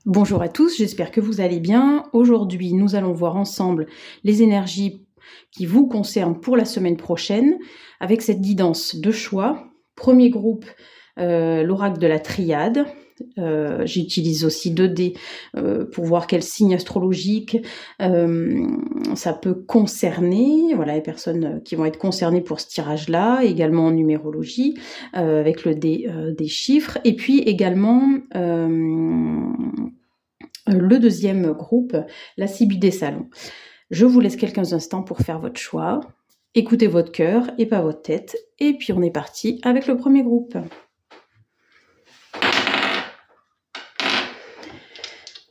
Bonjour à tous, j'espère que vous allez bien. Aujourd'hui, nous allons voir ensemble les énergies qui vous concernent pour la semaine prochaine avec cette guidance de choix. Premier groupe, l'oracle de la triade. J'utilise aussi 2D pour voir quel signe astrologique ça peut concerner. Voilà, les personnes qui vont être concernées pour ce tirage-là, également en numérologie avec le dé des chiffres, et puis également le deuxième groupe, la Sibylle des salons. Je vous laisse quelques instants pour faire votre choix. Écoutez votre cœur et pas votre tête. Et puis on est parti avec le premier groupe.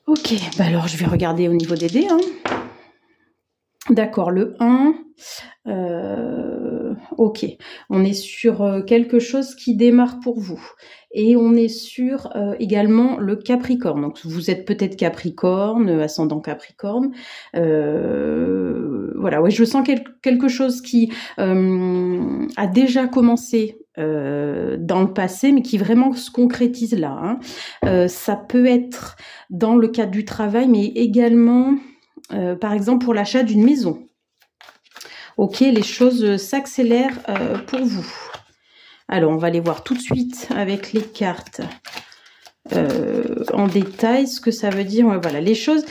Ok, bah alors je vais regarder au niveau des dés. D'accord, le 1. Ok, on est sur quelque chose qui démarre pour vous. Et on est sur également le Capricorne. Donc vous êtes peut-être Capricorne, ascendant Capricorne. Voilà, ouais, je sens quelque chose qui a déjà commencé dans le passé, mais qui vraiment se concrétise là. Ça peut être dans le cadre du travail, mais également, par exemple, pour l'achat d'une maison. Ok, les choses s'accélèrent pour vous. Alors, on va aller voir tout de suite avec les cartes en détail ce que ça veut dire. Ouais, voilà, les choses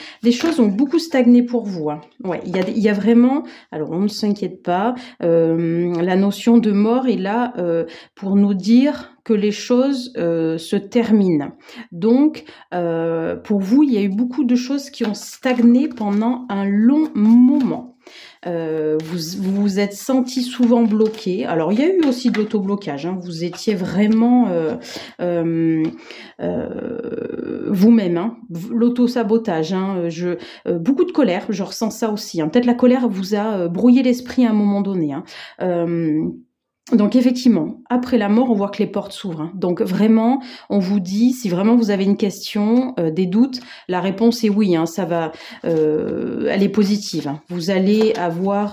ont beaucoup stagné pour vous. Ouais, il y a vraiment, alors on ne s'inquiète pas, la notion de mort est là pour nous dire que les choses se terminent. Donc, pour vous, il y a eu beaucoup de choses qui ont stagné pendant un long moment. Vous vous êtes senti souvent bloqué. Alors, il y a eu aussi de l'autoblocage. Vous étiez vraiment vous-même. L'auto-sabotage. Beaucoup de colère. Je ressens ça aussi. Peut-être la colère vous a brouillé l'esprit à un moment donné. Donc effectivement, après la mort, on voit que les portes s'ouvrent. Donc vraiment, on vous dit, si vraiment vous avez une question, des doutes, la réponse est oui. Ça va, elle est positive. Vous allez avoir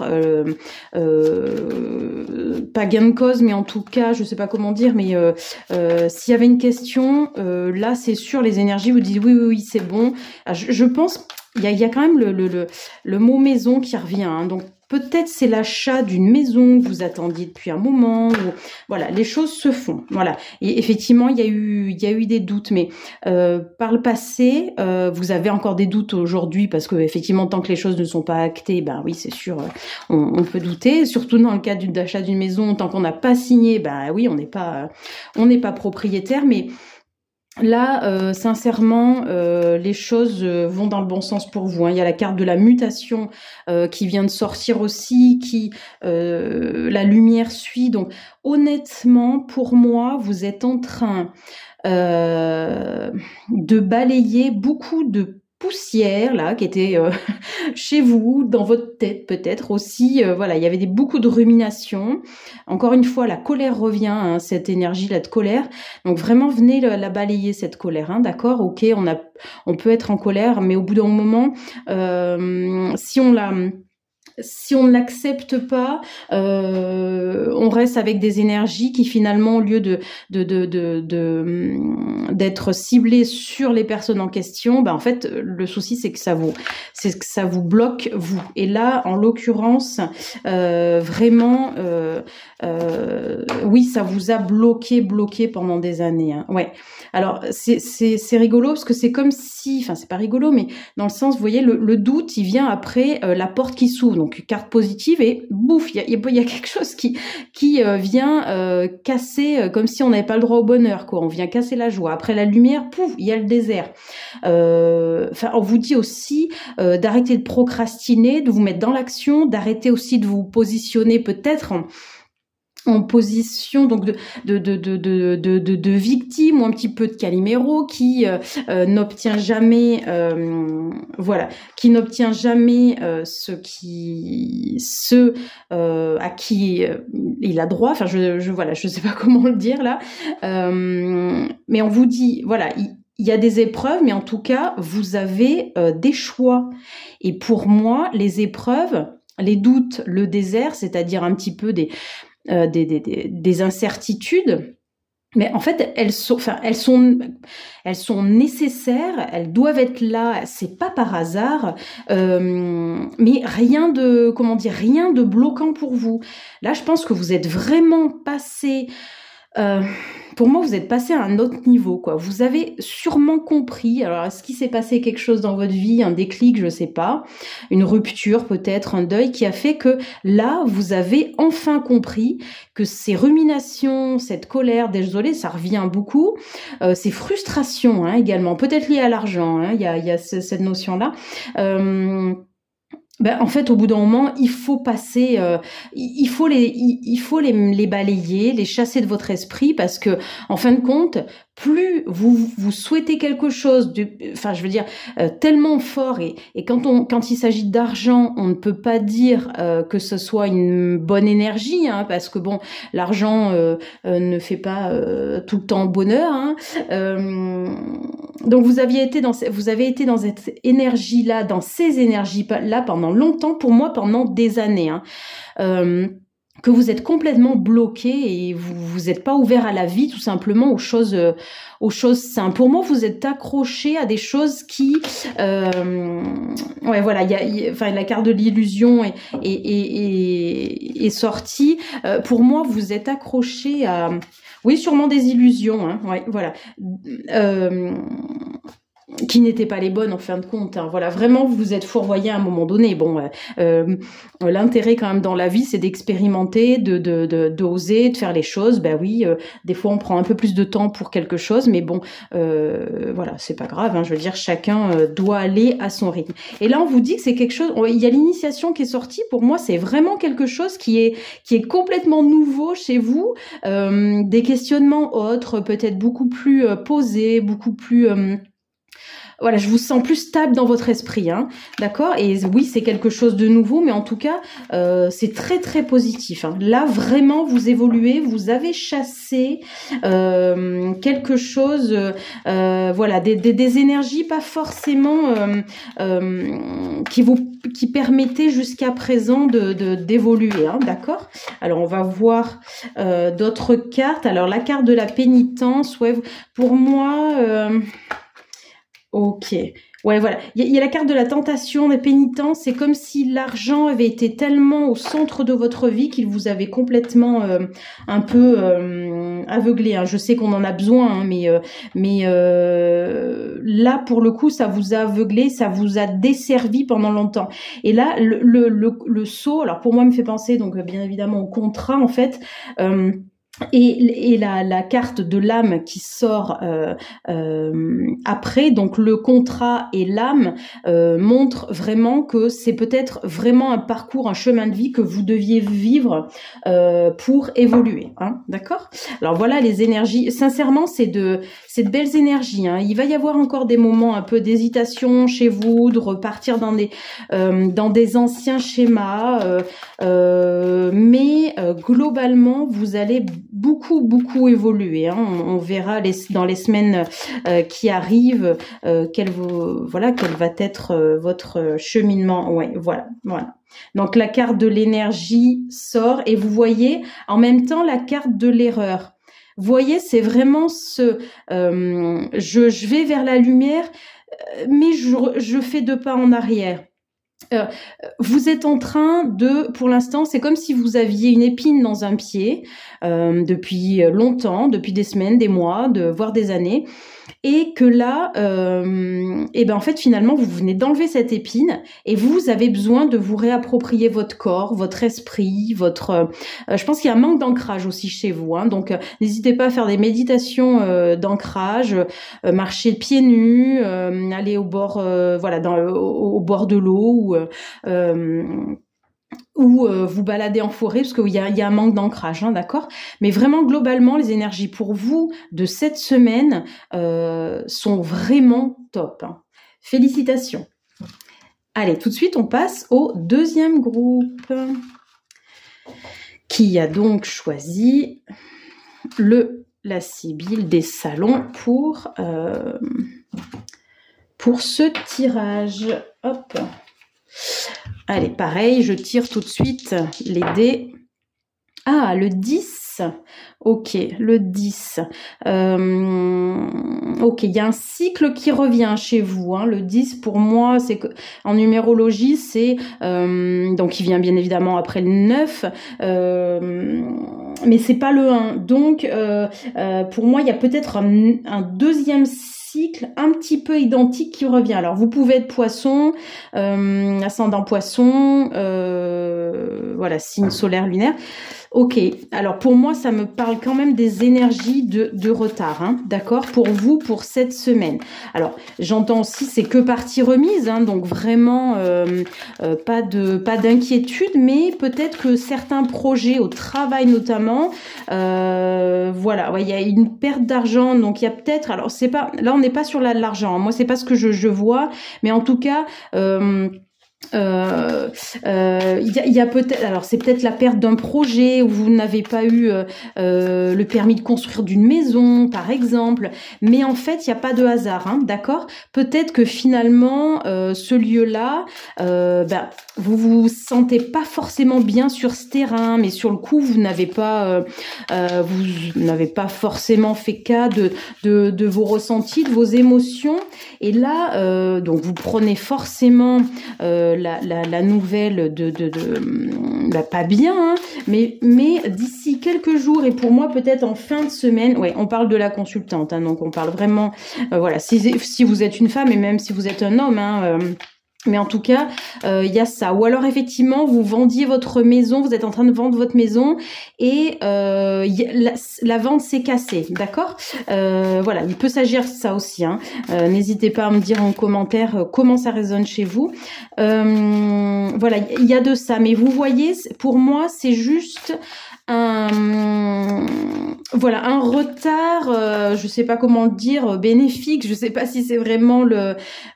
pas gain de cause, mais en tout cas, je sais pas comment dire, mais s'il y avait une question, là c'est sûr, les énergies vous disent oui, c'est bon. Je pense, il y a quand même le mot maison qui revient. Donc peut-être c'est l'achat d'une maison que vous attendiez depuis un moment. Voilà, les choses se font. Voilà. Et effectivement, il y a eu des doutes, mais par le passé, vous avez encore des doutes aujourd'hui parce que effectivement, tant que les choses ne sont pas actées, ben oui, c'est sûr, on peut douter. Surtout dans le cas d'achat d'une maison, tant qu'on n'a pas signé, ben oui, on n'est pas propriétaire, mais là, sincèrement, les choses vont dans le bon sens pour vous. Il y a la carte de la mutation qui vient de sortir aussi, qui la lumière suit. Donc, honnêtement, pour moi, vous êtes en train de balayer beaucoup de poussière là qui était chez vous, dans votre tête peut-être aussi. Voilà, il y avait beaucoup de ruminations. Encore une fois, la colère revient, cette énergie là de colère. Donc vraiment, venez la balayer cette colère. D'accord, ok, on peut être en colère, mais au bout d'un moment, si on ne l'accepte pas, on reste avec des énergies qui finalement, au lieu d'être ciblées sur les personnes en question, en fait, le souci c'est que ça vous bloque vous. Et là, en l'occurrence, vraiment, oui, ça vous a bloqué pendant des années. Ouais. Alors c'est rigolo parce que c'est comme si, enfin c'est pas rigolo, mais dans le sens, vous voyez, le doute, il vient après la porte qui s'ouvre. Donc carte positive et bouf, il y a quelque chose qui vient casser, comme si on n'avait pas le droit au bonheur, quoi. On vient casser la joie. Après la lumière, pouf, il y a le désert. Enfin, on vous dit aussi d'arrêter de procrastiner, de vous mettre dans l'action, d'arrêter aussi de vous positionner peut-être en position donc de victime ou un petit peu de Calimero qui n'obtient jamais qui n'obtient jamais ce à qui il a droit. Enfin je sais pas comment le dire là, mais on vous dit voilà, il y a des épreuves, mais en tout cas vous avez des choix. Et pour moi, les épreuves, les doutes, le désert, c'est-à-dire un petit peu des incertitudes, Mais en fait, elles sont nécessaires, elles doivent être là. C'est pas par hasard, mais rien de, comment dire, rien de bloquant pour vous. Là, je pense que vous êtes vraiment passé. Pour moi, vous êtes passé à un autre niveau, quoi. Vous avez sûrement compris. Alors, est-ce qu'il s'est passé quelque chose dans votre vie, un déclic, je sais pas, une rupture peut-être, un deuil qui a fait que là, vous avez enfin compris que ces ruminations, cette colère, désolé, ça revient beaucoup, ces frustrations hein, également, peut-être liées à l'argent. Hein, il y a cette notion-là. Ben, en fait, au bout d'un moment, il faut passer, il faut les balayer, les chasser de votre esprit, parce que, en fin de compte, plus vous souhaitez quelque chose, enfin, je veux dire, tellement fort, et quand il s'agit d'argent, on ne peut pas dire que ce soit une bonne énergie, hein, parce que bon, l'argent ne fait pas tout le temps bonheur. Hein, donc vous avez été dans cette énergie-là, dans ces énergies-là pendant longtemps, pour moi pendant des années, hein, que vous êtes complètement bloqué et vous êtes pas ouvert à la vie, tout simplement aux choses simples. Pour moi, vous êtes accroché à des choses qui, ouais, voilà, enfin, la carte de l'illusion est sortie. Pour moi, vous êtes accroché à, oui, sûrement des illusions, hein, ouais, voilà. Qui n'étaient pas les bonnes en fin de compte. Hein. Voilà, vraiment, vous vous êtes fourvoyé à un moment donné. Bon, l'intérêt quand même dans la vie, c'est d'expérimenter, d'oser, de faire les choses. Ben oui, des fois on prend un peu plus de temps pour quelque chose, mais bon, voilà, c'est pas grave. Hein, je veux dire, chacun doit aller à son rythme. Et là, on vous dit que c'est quelque chose. Il y a l'initiation qui est sortie. Pour moi, c'est vraiment quelque chose qui est complètement nouveau chez vous. Des questionnements autres, peut-être beaucoup plus posés, beaucoup plus voilà, je vous sens plus stable dans votre esprit, hein, d'accord? Et oui, c'est quelque chose de nouveau, mais en tout cas, c'est très très positif. Hein. Là, vraiment, vous évoluez, vous avez chassé quelque chose, voilà, des énergies pas forcément qui permettaient jusqu'à présent d'évoluer, hein, d'accord? Alors, on va voir d'autres cartes. Alors, la carte de la pénitence, ouais, pour moi. Ok. Ouais, voilà. Il y a la carte de la tentation, des pénitents. C'est comme si l'argent avait été tellement au centre de votre vie qu'il vous avait complètement un peu aveuglé. Hein. Je sais qu'on en a besoin, hein, mais là, pour le coup, ça vous a aveuglé, ça vous a desservi pendant longtemps. Et là, le saut, alors pour moi, me fait penser, donc bien évidemment, au contrat, en fait. Et la carte de l'âme qui sort après, donc le contrat et l'âme montrent vraiment que c'est peut-être vraiment un parcours, un chemin de vie que vous deviez vivre pour évoluer, hein, d'accord? Alors voilà les énergies. Sincèrement, c'est de belles énergies. Hein. Il va y avoir encore des moments un peu d'hésitation chez vous, de repartir dans des anciens schémas, mais globalement, vous allez beaucoup évoluer. Hein. On verra dans les semaines qui arrivent quel va être votre cheminement. Ouais, voilà. Donc la carte de l'énergie sort et vous voyez en même temps la carte de l'erreur. Vous voyez, c'est vraiment je vais vers la lumière, mais je fais 2 pas en arrière. Vous êtes en train pour l'instant, c'est comme si vous aviez une épine dans un pied depuis longtemps, depuis des semaines, des mois, voire des années, et que là, en fait, finalement, vous venez d'enlever cette épine et vous avez besoin de vous réapproprier votre corps, votre esprit, je pense qu'il y a un manque d'ancrage aussi chez vous, hein, donc n'hésitez pas à faire des méditations d'ancrage, marcher pieds nus, aller au bord, au bord de l'eau ou vous balader en forêt parce qu'il y a un manque d'ancrage, hein, d'accord? Mais vraiment, globalement, les énergies pour vous de cette semaine sont vraiment top. Hein. Félicitations. Allez, tout de suite, on passe au deuxième groupe qui a donc choisi la Sibylle des salons pour ce tirage. Hop. Allez, pareil, je tire tout de suite les dés. Ah, le 10 10. Ok, le 10. Ok, il y a un cycle qui revient chez vous. Hein. Le 10, pour moi, c'est que en numérologie, c'est donc il vient bien évidemment après le 9, mais c'est pas le 1. Donc, pour moi, il y a peut-être un deuxième cycle un petit peu identique qui revient. Alors, vous pouvez être poisson, ascendant poisson, voilà, signe solaire lunaire. Ok, alors pour moi, ça me parle quand même des énergies de retard, hein, d'accord, pour vous, pour cette semaine. Alors, j'entends aussi, c'est que partie remise, hein, donc vraiment pas d'inquiétude, mais peut-être que certains projets au travail notamment, voilà, ouais, il y a une perte d'argent, donc il y a peut-être, alors c'est pas, là on n'est pas sur l'argent, hein, moi c'est pas ce que je vois, mais en tout cas. Il y a peut-être, alors c'est peut-être la perte d'un projet où vous n'avez pas eu le permis de construire d'une maison, par exemple. Mais en fait, il n'y a pas de hasard, hein, d'accord? Peut-être que finalement, ce lieu-là, vous vous sentez pas forcément bien sur ce terrain, mais sur le coup, vous n'avez pas forcément fait cas de vos ressentis, de vos émotions. Et là, donc vous prenez forcément la nouvelle pas bien, hein, mais d'ici quelques jours, et pour moi peut-être en fin de semaine, ouais, on parle de la consultante, hein, donc on parle vraiment, voilà, si vous êtes une femme et même si vous êtes un homme, hein, mais en tout cas, il y a ça. Ou alors effectivement, vous vendiez votre maison, vous êtes en train de vendre votre maison et la vente s'est cassée, d'accord? Voilà, il peut s'agir de ça aussi. Hein. N'hésitez pas à me dire en commentaire comment ça résonne chez vous. Voilà, il y a de ça. Mais vous voyez, pour moi, c'est juste un retard, je sais pas comment le dire, bénéfique, je sais pas si c'est vraiment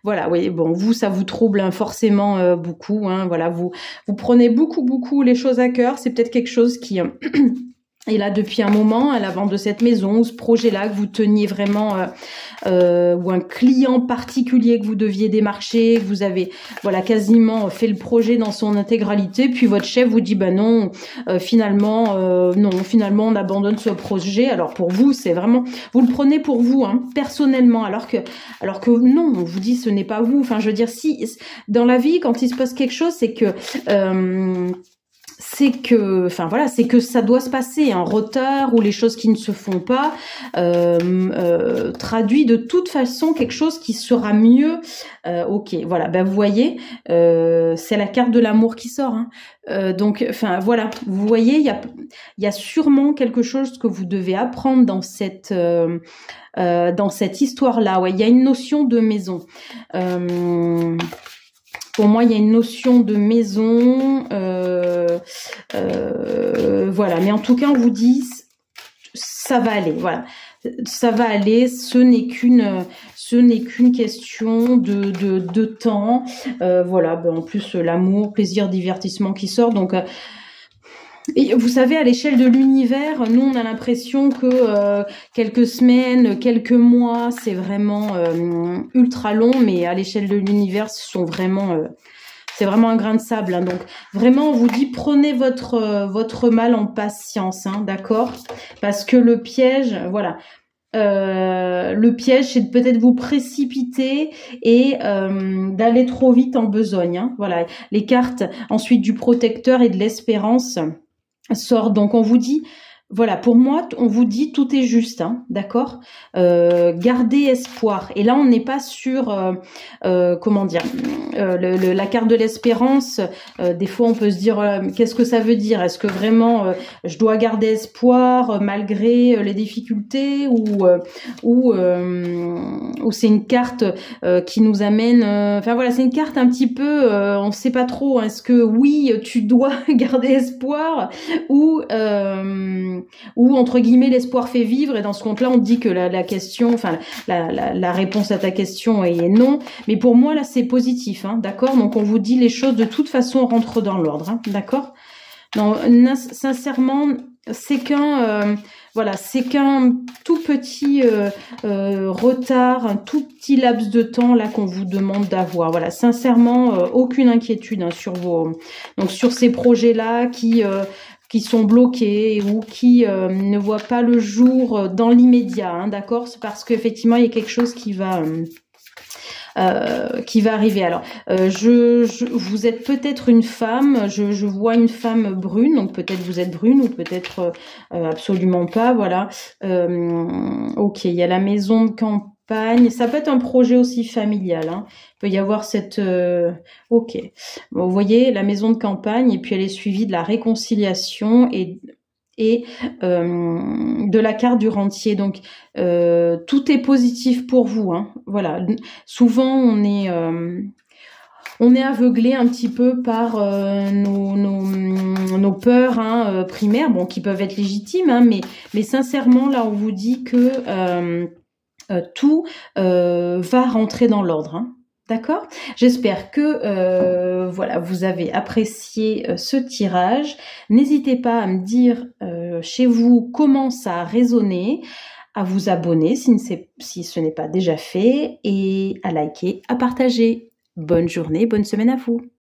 voilà, oui, bon, vous, ça vous trouble hein, forcément beaucoup, hein, voilà, vous prenez beaucoup les choses à cœur, c'est peut-être quelque chose qui est là depuis un moment, à la vente de cette maison, ou ce projet-là que vous teniez vraiment, ou un client particulier que vous deviez démarcher, que vous avez, voilà, quasiment fait le projet dans son intégralité, puis votre chef vous dit, non, finalement, on abandonne ce projet. Alors pour vous, c'est vraiment, vous le prenez pour vous, hein, personnellement, alors que non, on vous dit, ce n'est pas vous. Enfin, je veux dire, si dans la vie, quand il se passe quelque chose, c'est que c'est que ça doit se passer. Un retard ou les choses qui ne se font pas traduit de toute façon quelque chose qui sera mieux. Ok, voilà. Vous voyez, c'est la carte de l'amour qui sort. Hein. Donc, enfin, voilà. Vous voyez, il y a sûrement quelque chose que vous devez apprendre dans cette histoire-là. Ouais, il y a une notion de maison. Pour moi, il y a une notion de maison, voilà. Mais en tout cas, on vous dit, ça va aller, voilà. Ça va aller. Ce n'est qu'une question de temps, voilà. En plus, l'amour, plaisir, divertissement qui sort, donc. Et vous savez, à l'échelle de l'univers, nous, on a l'impression que quelques semaines, quelques mois, c'est vraiment ultra long, mais à l'échelle de l'univers, c'est vraiment un grain de sable. Hein. Donc, vraiment, on vous dit, prenez votre mal en patience, hein, d'accord? Parce que le piège, voilà. Le piège, c'est de peut-être vous précipiter et d'aller trop vite en besogne. Hein. Voilà, les cartes ensuite du protecteur et de l'espérance sortent. Donc on vous dit, voilà, pour moi, on vous dit tout est juste, hein, d'accord. Gardez espoir. Et là, on n'est pas sur, comment dire, la carte de l'espérance. Des fois, on peut se dire, qu'est-ce que ça veut dire? Est-ce que vraiment, je dois garder espoir malgré les difficultés, ou c'est une carte qui nous amène. Enfin voilà, c'est une carte un petit peu, on ne sait pas trop. Hein, est-ce que oui, tu dois garder espoir, ou entre guillemets l'espoir fait vivre, et dans ce compte-là on dit que la question, enfin la réponse à ta question est non, mais pour moi là c'est positif, hein, d'accord. Donc on vous dit les choses de toute façon rentrent dans l'ordre, hein, d'accord. Non, sincèrement, c'est qu'un tout petit retard, un tout petit laps de temps là qu'on vous demande d'avoir. Voilà, sincèrement, aucune inquiétude hein, sur ces projets-là sont bloqués ou qui ne voient pas le jour dans l'immédiat, hein, d'accord? C'est parce qu'effectivement, il y a quelque chose qui va arriver. Alors, vous êtes peut-être une femme, je vois une femme brune, donc peut-être vous êtes brune ou peut-être absolument pas, voilà. Ok, il y a la maison de campagne, ça peut être un projet aussi familial, hein. Il peut y avoir cette... ok, bon, vous voyez, la maison de campagne, et puis elle est suivie de la réconciliation et de la carte du rentier. Donc tout est positif pour vous, hein. Voilà. Souvent on est aveuglé un petit peu par nos peurs, hein, primaires, bon, qui peuvent être légitimes, hein, mais sincèrement là on vous dit que tout va rentrer dans l'ordre, hein. D'accord? J'espère que voilà, vous avez apprécié ce tirage. N'hésitez pas à me dire chez vous comment ça a résonné, à vous abonner si ce n'est pas déjà fait et à liker, à partager. Bonne journée, bonne semaine à vous.